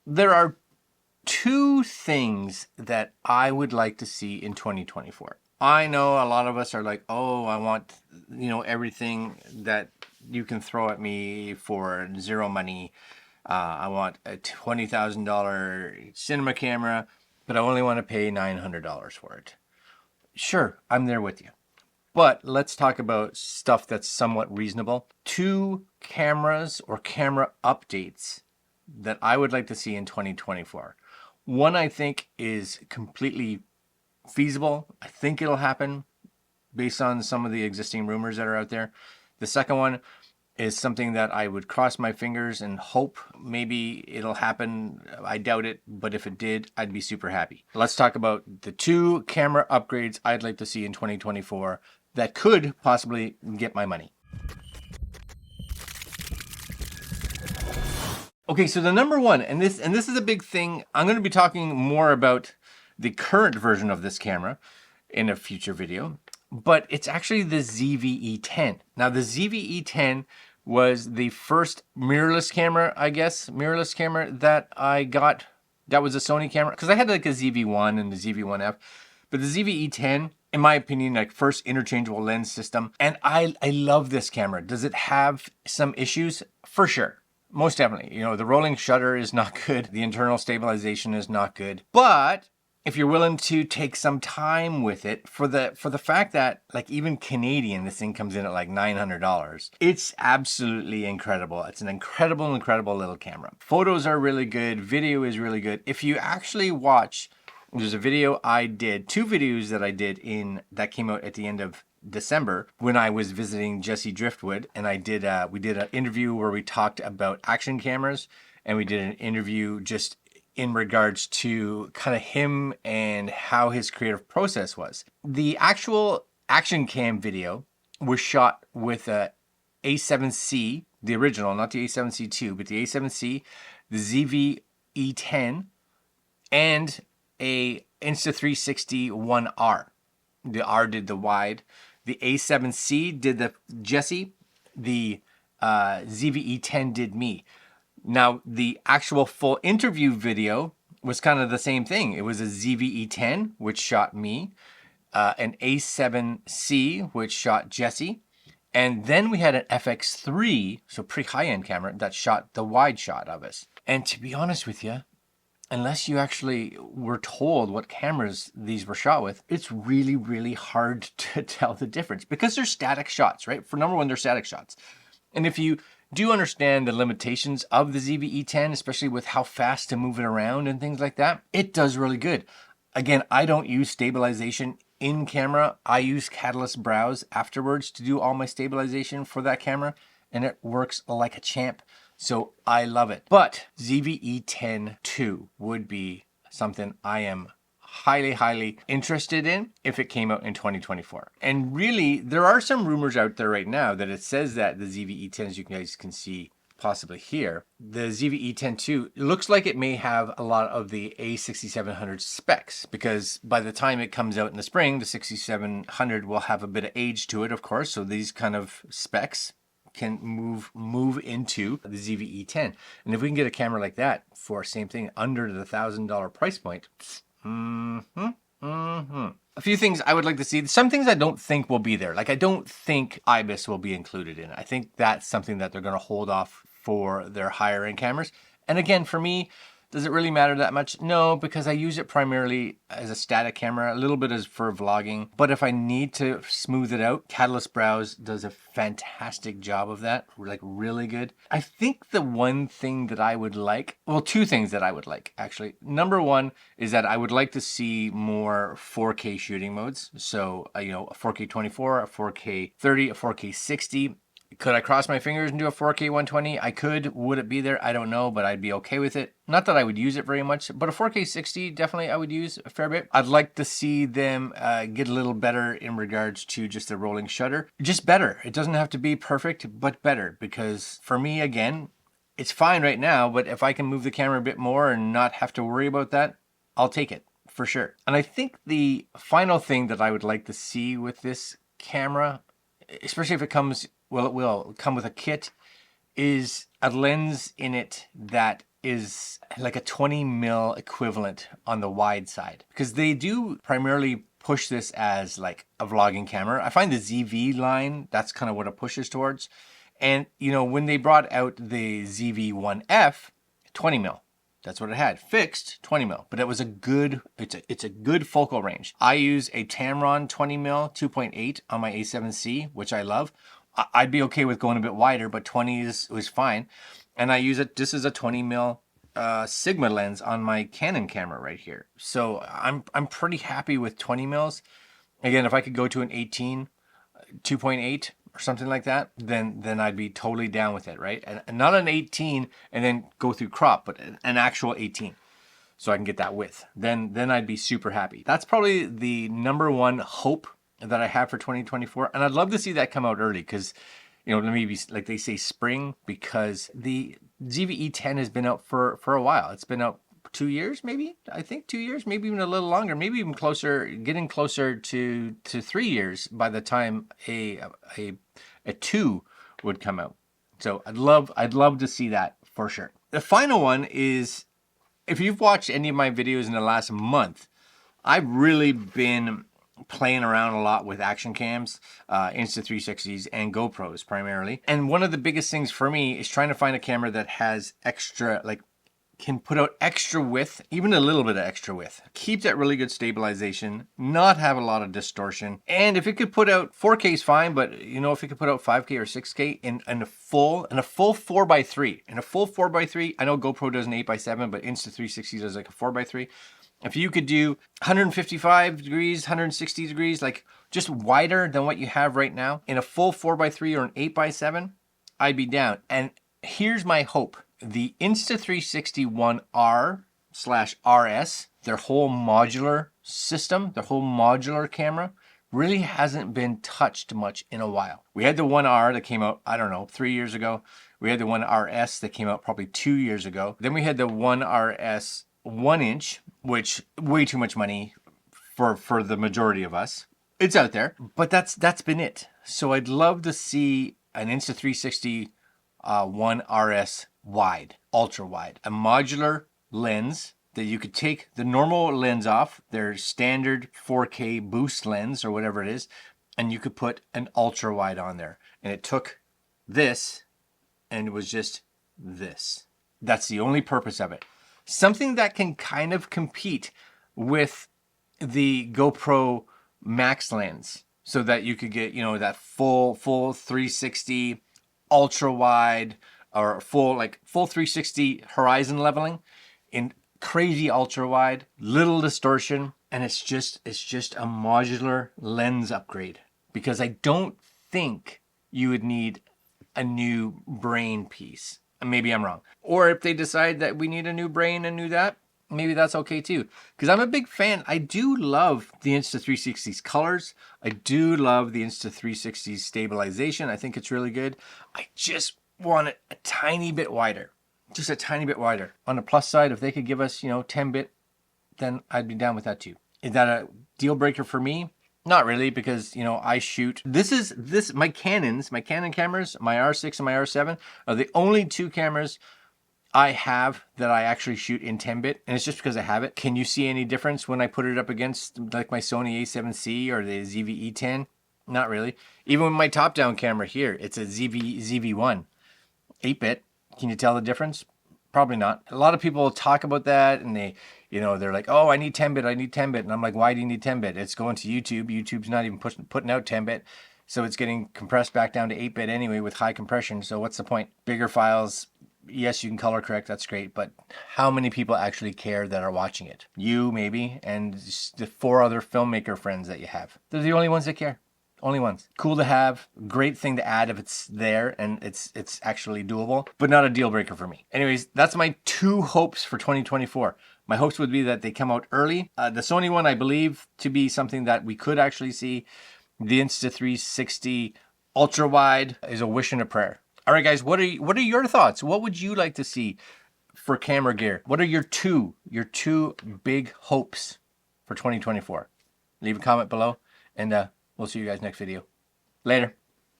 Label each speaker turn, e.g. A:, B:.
A: There are two things that I would like to see in 2024. I know a lot of us are like, oh, I want, everything that you can throw at me for zero money. I want a $20,000 cinema camera, but I only want to pay $900 for it. Sure, I'm there with you. But let's talk about stuff that's somewhat reasonable. Two cameras or camera updates that I would like to see in 2024. One I think is completely feasible. I think it'll happen based on some of the existing rumors that are out there. The second one is something that I would cross my fingers and hope maybe it'll happen. I doubt it, but if it did, I'd be super happy. Let's talk about the two camera upgrades I'd like to see in 2024 that could possibly get my money. Okay, so the number one, and this is a big thing. I'm going to be talking more about the current version of this camera in a future video, but it's actually the ZV-E10. Now, the ZV-E10 was the first mirrorless camera, I guess, that I got. That was a Sony camera, because I had like a ZV-1 and the ZV-1F, but the ZV-E10, in my opinion, like first interchangeable lens system, and I love this camera. Does it have some issues? For sure. Most definitely. The rolling shutter is not good. The internal stabilization is not good. But if you're willing to take some time with it, for the fact that, like, even Canadian, this thing comes in at like $900, it's absolutely incredible. It's an incredible little camera. Photos are really good. Video is really good. If you actually watch, there's a video I did, two videos that I did that came out at the end of December when I was visiting Jesse Driftwood, and we did an interview where we talked about action cameras, and we did an interview just in regards to kind of him and how his creative process was. The actual action cam video was shot with a A7C, the original, not the A7C2, but the A7C, the ZV-E10, and a Insta360 One R. The R did the wide. The A7C did the Jesse. The ZV-E10 did me. Now, the actual full interview video was kind of the same thing. It was a ZV-E10, which shot me, an A7C, which shot Jesse, and then we had an FX3, so pretty high-end camera, that shot the wide shot of us. And to be honest with you, unless you actually were told what cameras these were shot with, it's really, really hard to tell the difference because they're static shots, right? For number one, they're static shots. And if you do understand the limitations of the ZV-E10, especially with how fast to move it around and things like that, it does really good. Again, I don't use stabilization in camera. I use Catalyst Browse afterwards to do all my stabilization for that camera, and it works like a champ. So I love it. But ZV-E10 2 would be something I am highly interested in if it came out in 2024. And really, there are some rumors out there right now that it says that the ZV-E10, as you guys can see possibly here, the ZV-E10 2 looks like it may have a lot of the A6700 specs, because by the time it comes out in the spring, the 6700 will have a bit of age to it, of course. So these kind of specs can move into the ZV-E10. And if we can get a camera like that for same thing under the $1,000 price point, a few things I would like to see. Some things I don't think will be there. Like, I don't think IBIS will be included in it. I think that's something that they're going to hold off for their higher end cameras. And again, for me, does it really matter that much? No, because I use it primarily as a static camera, a little bit as for vlogging. But if I need to smooth it out, Catalyst Browse does a fantastic job of that, like really good. I think the one thing that I would like, well, two things that I would like, actually. Number one is that I would like to see more 4K shooting modes. So, a 4K 24, a 4K 30, a 4K 60. Could I cross my fingers and do a 4K 120? I could. Would it be there? I don't know, but I'd be okay with it. Not that I would use it very much, but a 4K 60, definitely I would use a fair bit. I'd like to see them get a little better in regards to just the rolling shutter. Just better. It doesn't have to be perfect, but better, because for me, again, it's fine right now, but if I can move the camera a bit more and not have to worry about that, I'll take it for sure. And I think the final thing that I would like to see with this camera, especially if it comes, well, it will come with a kit, is a lens in it that is like a 20 mil equivalent on the wide side, because they do primarily push this as like a vlogging camera. I find the ZV line, that's kind of what it pushes towards. And you know, when they brought out the ZV-1F, 20 mil. That's what it had, fixed 20 mil, but it was a good, it's a good focal range. I use a Tamron 20 mil 2.8 on my A7C, which I love. I'd be okay with going a bit wider, but 20 was fine. And I use it, this is a 20 mil Sigma lens on my Canon camera right here. So I'm pretty happy with 20 mils. Again, if I could go to an 18, 2.8 or something like that, then I'd be totally down with it, right? And not an 18 and then go through crop, but an actual 18. So I can get that width. Then I'd be super happy. That's probably the number one hope that I have for 2024. And I'd love to see that come out early, because, you know, maybe like they say spring, because the ZV-E10 has been out for a while. It's been out 2 years, maybe, I think 2 years, maybe even a little longer, maybe even closer, getting closer to 3 years by the time a 2 would come out. So I'd love to see that for sure. The final one is, if you've watched any of my videos in the last month, I've really been playing around a lot with action cams, Insta360s and GoPros primarily. And one of the biggest things for me is trying to find a camera that has extra, like, can put out extra width, even a little bit of extra width. Keep that really good stabilization, not have a lot of distortion. And if it could put out 4K is fine, but you know, if it could put out 5K or 6K in a full 4x3, in a full 4x3, I know GoPro does an 8x7, but Insta360 does like a 4x3. If you could do 155 degrees, 160 degrees, like just wider than what you have right now, in a full 4x3 or an 8x7, I'd be down. And here's my hope. The Insta360 One R/RS, their whole modular system, their whole modular camera, really hasn't been touched much in a while. We had the One R that came out, I don't know, 3 years ago. We had the One RS that came out probably 2 years ago. Then we had the One RS 1-inch, which way too much money for the majority of us. It's out there, but that's been it. So I'd love to see an Insta360 One RS wide, ultra wide, a modular lens that you could take the normal lens off, their standard 4K boost lens or whatever it is, and you could put an ultra wide on there. And it took this and it was just this. That's the only purpose of it. Something that can kind of compete with the GoPro Max lens, so that you could get, you know, that full 360 ultra wide, or full 360 horizon leveling in crazy ultra wide, little distortion, and it's just a modular lens upgrade, because I don't think you would need a new brain piece. Maybe I'm wrong. Or if they decide that we need a new brain and new that, maybe that's okay too. Because I'm a big fan. I do love the Insta360's colors. I do love the Insta360's stabilization. I think it's really good. I just want it a tiny bit wider. Just a tiny bit wider. On the plus side, if they could give us, you know, 10-bit, then I'd be down with that too. Is that a deal breaker for me? Not really, because, you know, I shoot, my Canon cameras, my R6 and my R7 are the only two cameras I have that I actually shoot in 10-bit, and it's just because I have it. Can you see any difference when I put it up against like my Sony A7C or the ZV-E10? Not really. Even with my top-down camera here, it's a ZV-1 8-bit. Can you tell the difference? Probably not. A lot of people talk about that, and they're like, oh, I need 10-bit, I need 10-bit. And I'm like, why do you need 10-bit? It's going to YouTube. YouTube's not even putting out 10-bit. So it's getting compressed back down to 8-bit anyway with high compression. So what's the point? Bigger files, yes, you can color correct, that's great. But how many people actually care that are watching it? You, maybe, and the 4 other filmmaker friends that you have. They're the only ones that care. Only ones. Cool to have, great thing to add if it's there and it's actually doable, but not a deal breaker for me. Anyways, that's my 2 hopes for 2024. My hopes would be that they come out early. The Sony one, I believe to be something that we could actually see. The Insta360 ultra wide is a wish and a prayer. All right, guys, what are your thoughts? What would you like to see for camera gear? What are your two big hopes for 2024? Leave a comment below, and we'll see you guys next video. Later.